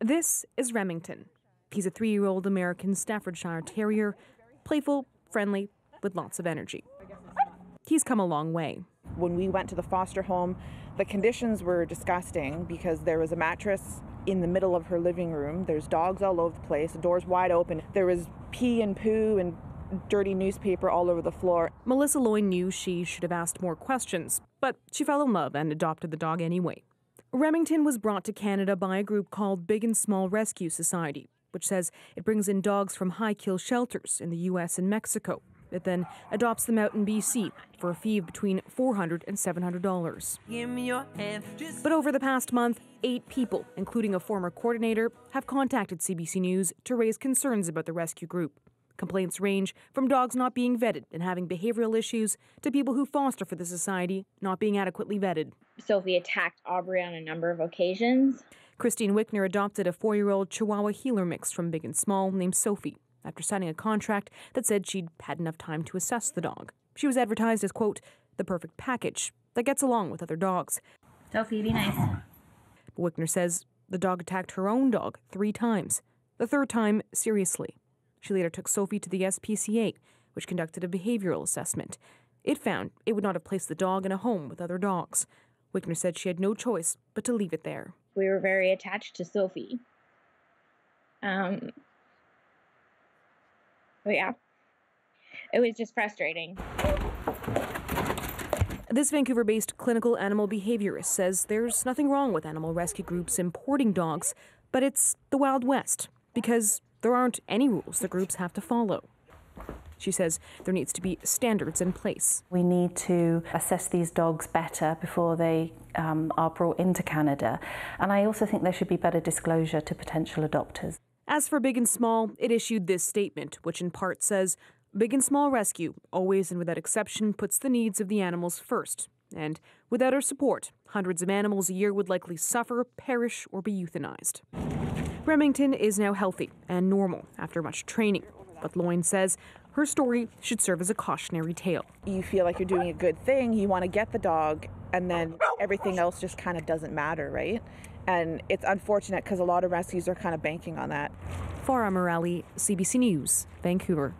This is Remington. He's a 3-year-old American Staffordshire Terrier, playful, friendly, with lots of energy. He's come a long way. When we went to the foster home, the conditions were disgusting because there was a mattress in the middle of her living room. There's dogs all over the place, the door's wide open. There was pee and poo and dirty newspaper all over the floor. Melissa Loy knew she should have asked more questions, but she fell in love and adopted the dog anyway. Remington was brought to Canada by a group called Big and Small Rescue Society, which says it brings in dogs from high-kill shelters in the U.S. and Mexico. It then adopts them out in BC for a fee of between $400 and $700. But over the past month, 8 people, including a former coordinator, have contacted CBC News to raise concerns about the rescue group. Complaints range from dogs not being vetted and having behavioural issues to people who foster for the society not being adequately vetted. Sophie attacked Aubrey on a number of occasions. Christine Wickner adopted a 4-year-old Chihuahua Heeler mix from Big and Small named Sophie after signing a contract that said she'd had enough time to assess the dog. She was advertised as, quote, the perfect package that gets along with other dogs. Sophie, be nice. But Wickner says the dog attacked her own dog 3 times, the 3rd time seriously. She later took Sophie to the SPCA, which conducted a behavioural assessment. It found it would not have placed the dog in a home with other dogs. Wickner said she had no choice but to leave it there. We were very attached to Sophie. But yeah, it was just frustrating. This Vancouver-based clinical animal behaviourist says there's nothing wrong with animal rescue groups importing dogs, but it's the Wild West because there aren't any rules the groups have to follow. She says there needs to be standards in place. We need to assess these dogs better before they are brought into Canada. And I also think there should be better disclosure to potential adopters. As for Big and Small, it issued this statement, which in part says, Big and Small Rescue, always and without exception, puts the needs of the animals first. And without our support, hundreds of animals a year would likely suffer, perish, or be euthanized. Remington is now healthy and normal after much training, but Loyne says her story should serve as a cautionary tale. You feel like you're doing a good thing, you want to get the dog, and then everything else just kind of doesn't matter, right? And it's unfortunate because a lot of rescues are kind of banking on that. Farah Morelli, CBC News, Vancouver.